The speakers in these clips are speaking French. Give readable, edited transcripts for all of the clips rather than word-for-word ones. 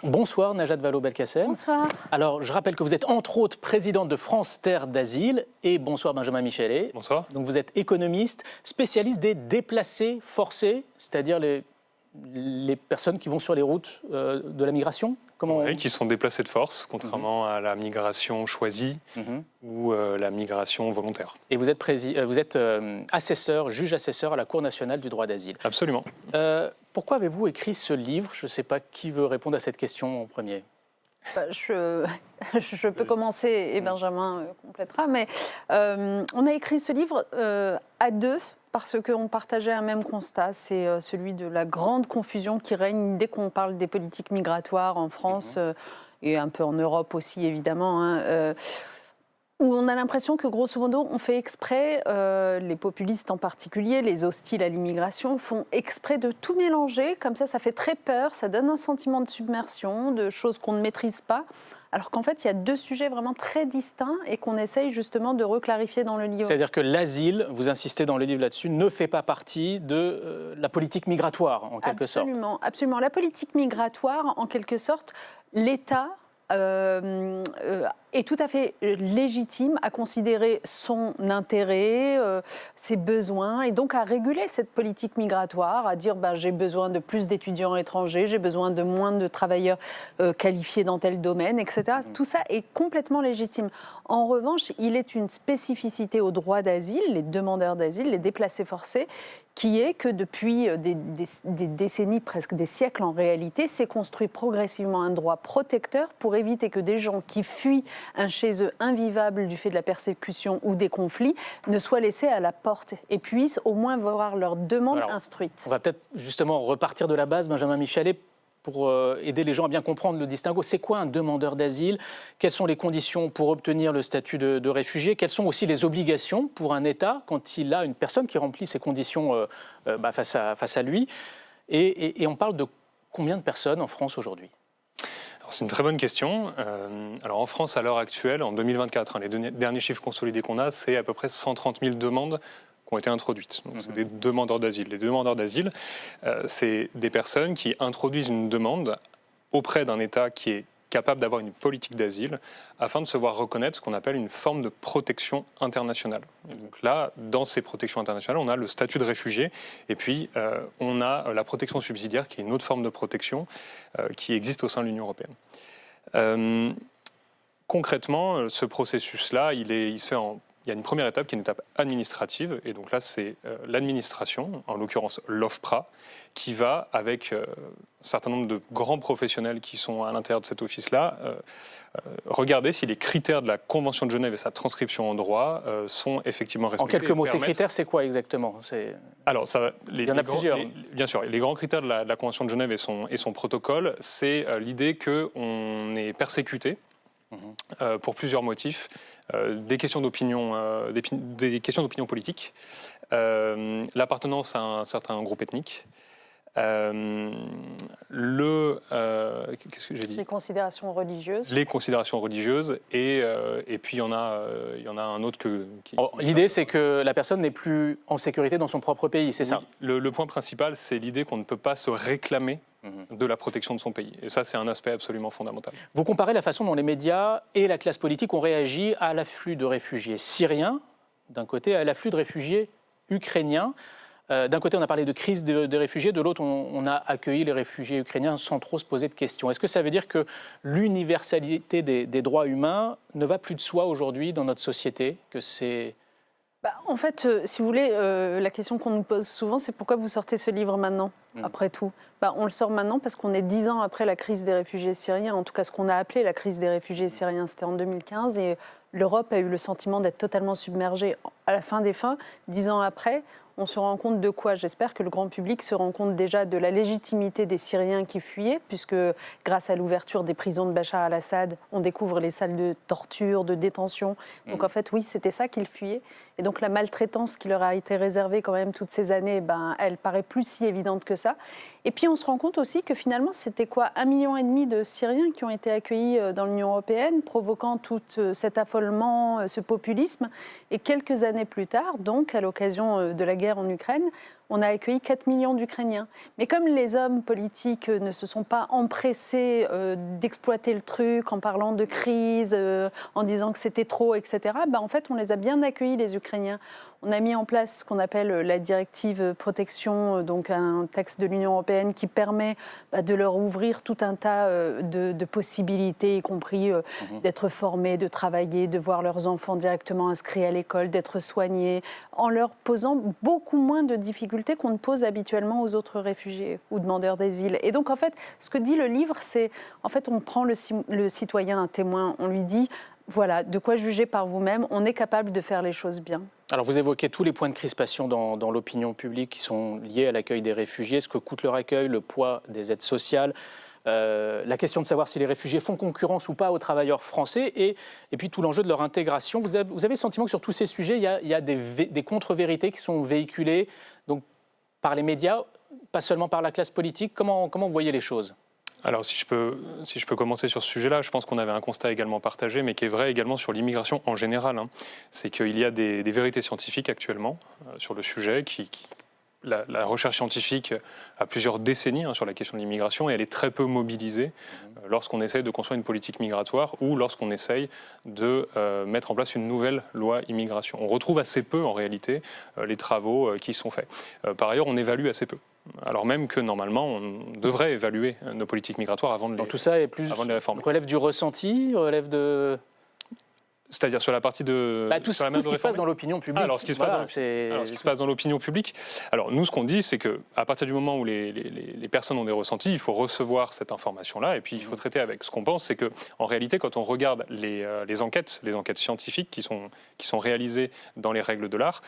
Bonsoir Najat Vallaud-Belkacem. Bonsoir. Alors, je rappelle que vous êtes entre autres présidente de France Terre d'Asile et bonsoir Benjamin Michelet. Bonsoir. Donc vous êtes économiste, spécialiste des déplacés forcés, c'est-à-dire les personnes qui vont sur les routes de la migration. Oui, qui sont déplacés de force, contrairement à la migration choisie ou la migration volontaire. Et vous êtes assesseur, juge assesseur à la Cour nationale du droit d'asile. Absolument. Pourquoi avez-vous écrit ce livre? Je ne sais pas qui veut répondre à cette question en premier. Je peux commencer et Benjamin complétera, mais on a écrit ce livre à deux parce qu'on partageait un même constat, c'est celui de la grande confusion qui règne dès qu'on parle des politiques migratoires en France et un peu en Europe aussi évidemment, où on a l'impression que grosso modo on fait exprès, les populistes en particulier, les hostiles à l'immigration font exprès de tout mélanger, comme ça fait très peur, ça donne un sentiment de submersion, de choses qu'on ne maîtrise pas. Alors qu'en fait, il y a deux sujets vraiment très distincts et qu'on essaye justement de reclarifier dans le livre. C'est-à-dire que l'asile, vous insistez dans le livre là-dessus, ne fait pas partie de la politique migratoire, en quelque sorte. Absolument, absolument. La politique migratoire, en quelque sorte, l'État est tout à fait légitime à considérer son intérêt, ses besoins, et donc à réguler cette politique migratoire, à dire j'ai besoin de plus d'étudiants étrangers, j'ai besoin de moins de travailleurs qualifiés dans tel domaine, etc. Tout ça est complètement légitime. En revanche, il est une spécificité au droit d'asile, les demandeurs d'asile, les déplacés forcés, qui est que depuis des décennies, presque des siècles en réalité, s'est construit progressivement un droit protecteur pour éviter que des gens qui fuient un chez eux invivable du fait de la persécution ou des conflits ne soient laissés à la porte et puissent au moins voir leurs demandes instruites. On va peut-être justement repartir de la base, Benjamin Michelet, pour aider les gens à bien comprendre le distinguo. C'est quoi un demandeur d'asile? Quelles sont les conditions pour obtenir le statut de réfugié? Quelles sont aussi les obligations pour un État quand il a une personne qui remplit ces conditions face à lui? Et on parle de combien de personnes en France aujourd'hui? C'est une très bonne question. Alors en France, à l'heure actuelle, en 2024, les derniers chiffres consolidés qu'on a, c'est à peu près 130 000 demandes qui ont été introduites. Donc, c'est des demandeurs d'asile. Les demandeurs d'asile, c'est des personnes qui introduisent une demande auprès d'un État qui est capable d'avoir une politique d'asile afin de se voir reconnaître ce qu'on appelle une forme de protection internationale. Et donc là, dans ces protections internationales, on a le statut de réfugié et puis on a la protection subsidiaire qui est une autre forme de protection qui existe au sein de l'Union européenne. Concrètement, ce processus-là, il se fait il y a une première étape qui est une étape administrative, et donc là c'est l'administration, en l'occurrence l'OFPRA, qui va, avec un certain nombre de grands professionnels qui sont à l'intérieur de cet office-là, regarder si les critères de la Convention de Genève et sa transcription en droit sont effectivement respectés. En quelques mots, ces critères, c'est quoi exactement? Alors, il y en a plusieurs. Bien sûr, les grands critères de la Convention de Genève et son protocole, c'est l'idée qu'on est persécuté pour plusieurs motifs. Des questions d'opinion politique, l'appartenance à un certain groupe ethnique, qu'est-ce que j'ai dit? Les considérations religieuses. Les considérations religieuses, et puis il y en a un autre L'idée, c'est que la personne n'est plus en sécurité dans son propre pays, c'est ça? Le point principal, c'est l'idée qu'on ne peut pas se réclamer de la protection de son pays. Et ça, c'est un aspect absolument fondamental. Vous comparez la façon dont les médias et la classe politique ont réagi à l'afflux de réfugiés syriens, d'un côté, à l'afflux de réfugiés ukrainiens. D'un côté, on a parlé de crise des réfugiés, de l'autre, on a accueilli les réfugiés ukrainiens sans trop se poser de questions. Est-ce que ça veut dire que l'universalité des droits humains ne va plus de soi aujourd'hui dans notre société, que c'est... En fait, si vous voulez, la question qu'on nous pose souvent, c'est pourquoi vous sortez ce livre maintenant, après tout? On le sort maintenant parce qu'on est 10 ans après la crise des réfugiés syriens, en tout cas ce qu'on a appelé la crise des réfugiés syriens, c'était en 2015, et l'Europe a eu le sentiment d'être totalement submergée. À la fin des fins, 10 ans après, on se rend compte de quoi? J'espère que le grand public se rend compte déjà de la légitimité des Syriens qui fuyaient, puisque grâce à l'ouverture des prisons de Bachar al-Assad, on découvre les salles de torture, de détention. Donc en fait, oui, c'était ça qu'ils fuyaient. Et donc la maltraitance qui leur a été réservée quand même toutes ces années, elle paraît plus si évidente que ça. Et puis on se rend compte aussi que finalement, c'était quoi, 1,5 million de Syriens qui ont été accueillis dans l'Union européenne, provoquant tout cet affolement, ce populisme. Et quelques années plus tard, donc à l'occasion de la guerre en Ukraine, on a accueilli 4 millions d'Ukrainiens. Mais comme les hommes politiques ne se sont pas empressés d'exploiter le truc en parlant de crise, en disant que c'était trop, etc., en fait, on les a bien accueillis, les Ukrainiens. On a mis en place ce qu'on appelle la directive protection, donc un texte de l'Union européenne qui permet de leur ouvrir tout un tas de possibilités, y compris d'être formés, de travailler, de voir leurs enfants directement inscrits à l'école, d'être soignés, en leur posant beaucoup moins de difficultés qu'on ne pose habituellement aux autres réfugiés ou demandeurs d'asile. Et donc, en fait, ce que dit le livre, c'est, en fait, on prend le citoyen un témoin, on lui dit, voilà, de quoi juger par vous-même, on est capable de faire les choses bien. Alors vous évoquez tous les points de crispation dans l'opinion publique qui sont liés à l'accueil des réfugiés, ce que coûte leur accueil, le poids des aides sociales, la question de savoir si les réfugiés font concurrence ou pas aux travailleurs français et puis tout l'enjeu de leur intégration. Vous avez le sentiment que sur tous ces sujets, il y a des contre-vérités qui sont véhiculées donc, par les médias, pas seulement par la classe politique. Comment vous voyez les choses ? Alors, si je peux commencer sur ce sujet-là, je pense qu'on avait un constat également partagé, mais qui est vrai également sur l'immigration en général. C'est qu'il y a des vérités scientifiques actuellement sur le sujet. La recherche scientifique a plusieurs décennies sur la question de l'immigration et elle est très peu mobilisée lorsqu'on essaye de construire une politique migratoire ou lorsqu'on essaye de mettre en place une nouvelle loi immigration. On retrouve assez peu en réalité les travaux qui sont faits. Par ailleurs, on évalue assez peu. Alors même que normalement, on devrait évaluer nos politiques migratoires avant de les, donc tout ça est plus relève du ressenti, relève de... C'est-à-dire sur la partie de... tout ce qui se passe dans l'opinion publique. Alors, ce qui se passe dans l'opinion publique. Alors, nous, ce qu'on dit, c'est qu'à partir du moment où les personnes ont des ressentis, il faut recevoir cette information-là et puis il faut traiter avec. Ce qu'on pense, c'est qu'en réalité, quand on regarde les enquêtes scientifiques qui sont réalisées dans les règles de l'art,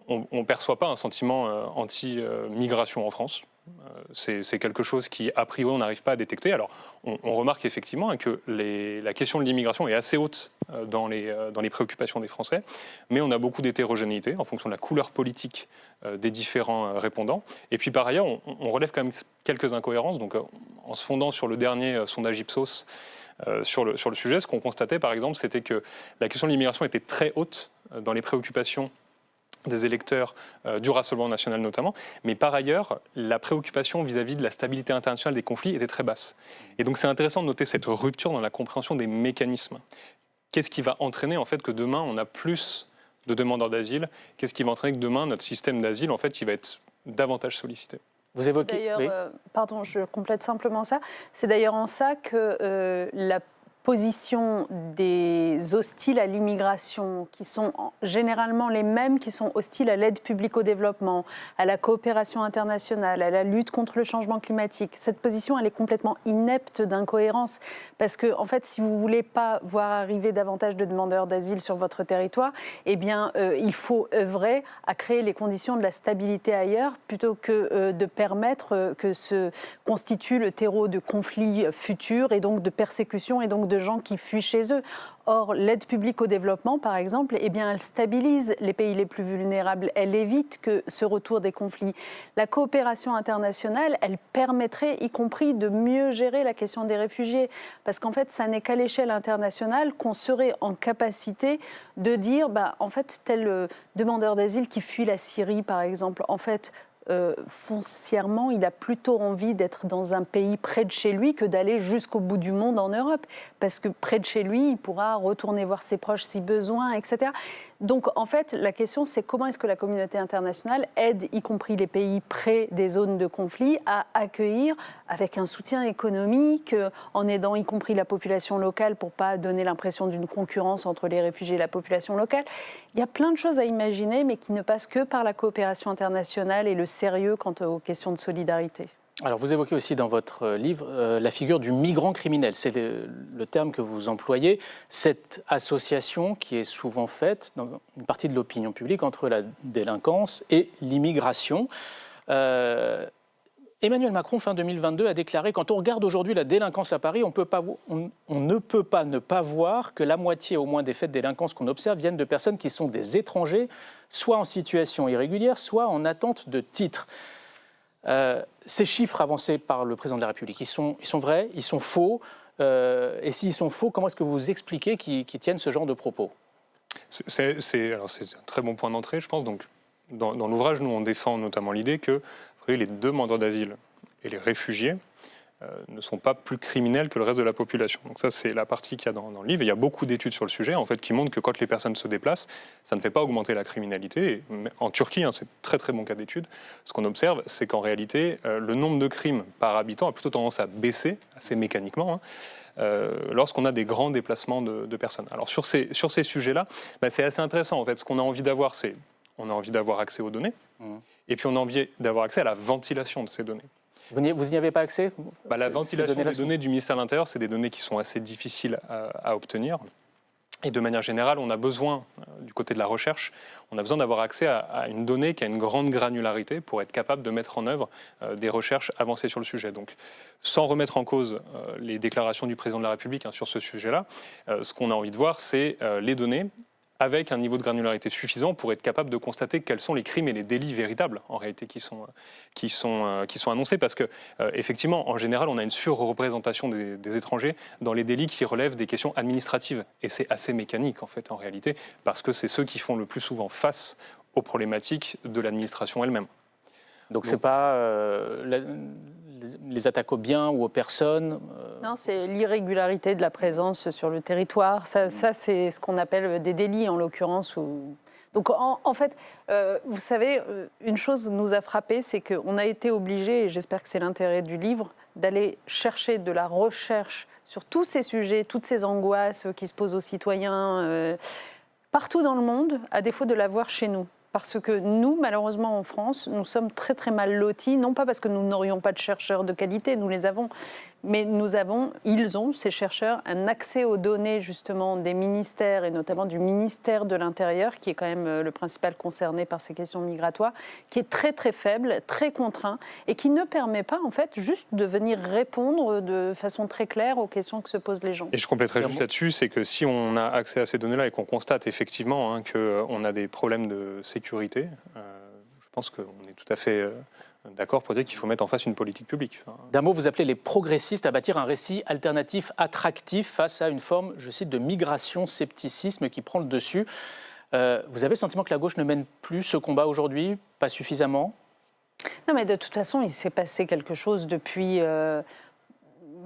on ne perçoit pas un sentiment anti-migration en France. C'est quelque chose qui, a priori, on n'arrive pas à détecter. Alors, on remarque effectivement que la question de l'immigration est assez haute dans les préoccupations des Français, mais on a beaucoup d'hétérogénéité en fonction de la couleur politique des différents répondants. Et puis, par ailleurs, on relève quand même quelques incohérences. Donc, en se fondant sur le dernier sondage Ipsos sur le sujet, ce qu'on constatait, par exemple, c'était que la question de l'immigration était très haute dans les préoccupations des électeurs du Rassemblement national notamment, mais par ailleurs, la préoccupation vis-à-vis de la stabilité internationale des conflits était très basse. Et donc c'est intéressant de noter cette rupture dans la compréhension des mécanismes. Qu'est-ce qui va entraîner en fait que demain on a plus de demandeurs d'asile ? Qu'est-ce qui va entraîner que demain notre système d'asile en fait il va être davantage sollicité ? Vous évoquez... D'ailleurs, oui. pardon, je complète simplement ça. C'est d'ailleurs en ça que la position des hostiles à l'immigration, qui sont généralement les mêmes qui sont hostiles à l'aide publique au développement, à la coopération internationale, à la lutte contre le changement climatique. Cette position, elle est complètement inepte d'incohérence, parce que, en fait, si vous ne voulez pas voir arriver davantage de demandeurs d'asile sur votre territoire, eh bien, il faut œuvrer à créer les conditions de la stabilité ailleurs, plutôt que de permettre que se constitue le terreau de conflits futurs, et donc de persécutions, et donc de gens qui fuient chez eux. Or, l'aide publique au développement, par exemple, eh bien, elle stabilise les pays les plus vulnérables. Elle évite que ce retour des conflits. La coopération internationale, elle permettrait, y compris, de mieux gérer la question des réfugiés. Parce qu'en fait, ça n'est qu'à l'échelle internationale qu'on serait en capacité de dire, en fait, tel demandeur d'asile qui fuit la Syrie, par exemple, en fait, foncièrement, il a plutôt envie d'être dans un pays près de chez lui que d'aller jusqu'au bout du monde en Europe. Parce que près de chez lui, il pourra retourner voir ses proches si besoin, etc. Donc, en fait, la question, c'est comment est-ce que la communauté internationale aide, y compris les pays près des zones de conflit, à accueillir avec un soutien économique, en aidant y compris la population locale pour ne pas donner l'impression d'une concurrence entre les réfugiés et la population locale. Il y a plein de choses à imaginer, mais qui ne passent que par la coopération internationale et le sérieux quant aux questions de solidarité. Alors, vous évoquez aussi dans votre livre la figure du migrant criminel. C'est le terme que vous employez. Cette association qui est souvent faite dans une partie de l'opinion publique entre la délinquance et l'immigration. Emmanuel Macron, fin 2022, a déclaré « Quand on regarde aujourd'hui la délinquance à Paris, on ne peut pas ne pas voir que la moitié au moins des faits de délinquance qu'on observe viennent de personnes qui sont des étrangers, soit en situation irrégulière, soit en attente de titre. » Ces chiffres avancés par le président de la République, ils sont vrais, ils sont faux. Et s'ils sont faux, comment est-ce que vous expliquez qu'ils tiennent ce genre de propos ? C'est un très bon point d'entrée, je pense. Donc, dans l'ouvrage, nous, on défend notamment l'idée que les demandeurs d'asile et les réfugiés ne sont pas plus criminels que le reste de la population. Donc ça, c'est la partie qu'il y a dans le livre. Il y a beaucoup d'études sur le sujet, en fait, qui montrent que quand les personnes se déplacent, ça ne fait pas augmenter la criminalité. Et en Turquie, c'est très très bon cas d'étude. Ce qu'on observe, c'est qu'en réalité, le nombre de crimes par habitant a plutôt tendance à baisser, assez mécaniquement, lorsqu'on a des grands déplacements de personnes. Alors sur ces sujets-là, c'est assez intéressant. En fait, ce qu'on a envie d'avoir, c'est on a envie d'avoir accès aux données, et puis on a envie d'avoir accès à la ventilation de ces données. Vous n'y avez pas accès? La ventilation des données du ministère de l'Intérieur, c'est des données qui sont assez difficiles à obtenir. Et de manière générale, on a besoin, du côté de la recherche, on a besoin d'avoir accès à une donnée qui a une grande granularité pour être capable de mettre en œuvre des recherches avancées sur le sujet. Donc, sans remettre en cause les déclarations du président de la République sur ce sujet-là, ce qu'on a envie de voir, c'est les données avec un niveau de granularité suffisant pour être capable de constater quels sont les crimes et les délits véritables, en réalité, qui sont annoncés. Parce que, effectivement, en général, on a une surreprésentation des étrangers dans les délits qui relèvent des questions administratives. Et c'est assez mécanique, en fait, en réalité, parce que c'est ceux qui font le plus souvent face aux problématiques de l'administration elle-même. Donc c'est pas les attaques aux biens ou aux personnes. Non, c'est l'irrégularité de la présence sur le territoire. Ça c'est ce qu'on appelle des délits, en l'occurrence. Donc, en fait, vous savez, une chose nous a frappé, c'est qu'on a été obligé, et j'espère que c'est l'intérêt du livre, d'aller chercher de la recherche sur tous ces sujets, toutes ces angoisses qui se posent aux citoyens partout dans le monde, à défaut de l'avoir chez nous. Parce que nous, malheureusement, en France, nous sommes très très mal lotis, non pas parce que nous n'aurions pas de chercheurs de qualité, nous les avons, mais ils ont, ces chercheurs, un accès aux données justement des ministères, et notamment du ministère de l'Intérieur, qui est quand même le principal concerné par ces questions migratoires, qui est très très faible, très contraint, et qui ne permet pas en fait juste de venir répondre de façon très claire aux questions que se posent les gens. Et je compléterai juste là-dessus, c'est que si on a accès à ces données-là et qu'on constate effectivement qu'on a des problèmes de sécurité, je pense qu'on est tout à fait d'accord pour dire qu'il faut mettre en face une politique publique. D'un mot, vous appelez les progressistes à bâtir un récit alternatif attractif face à une forme, je cite, de migration-scepticisme qui prend le dessus. Vous avez le sentiment que la gauche ne mène plus ce combat aujourd'hui, pas suffisamment? Non, mais de toute façon, il s'est passé quelque chose depuis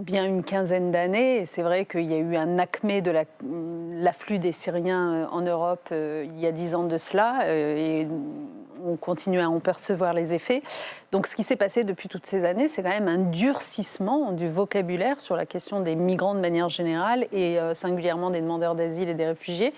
bien une quinzaine d'années. Et c'est vrai qu'il y a eu un acmé de l'afflux des Syriens en Europe il y a 10 ans de cela. Et on continue à en percevoir les effets. Donc ce qui s'est passé depuis toutes ces années, c'est quand même un durcissement du vocabulaire sur la question des migrants de manière générale et singulièrement des demandeurs d'asile et des réfugiés,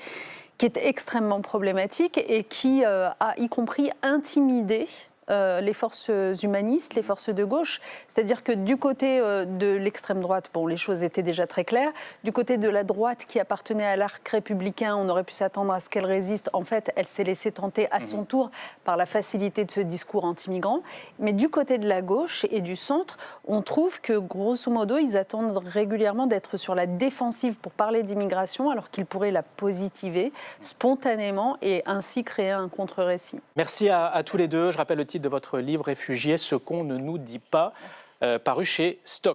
qui est extrêmement problématique et qui a y compris intimidé les forces humanistes, les forces de gauche. C'est-à-dire que du côté de l'extrême droite, bon, les choses étaient déjà très claires. Du côté de la droite qui appartenait à l'arc républicain, on aurait pu s'attendre à ce qu'elle résiste. En fait, elle s'est laissée tenter à son tour par la facilité de ce discours anti-migrant. Mais du côté de la gauche et du centre, on trouve que, grosso modo, ils attendent régulièrement d'être sur la défensive pour parler d'immigration, alors qu'ils pourraient la positiver spontanément et ainsi créer un contre-récit. Merci à tous les deux. Je rappelle le titre de votre livre « Réfugiés, ce qu'on ne nous dit pas », paru chez Stock.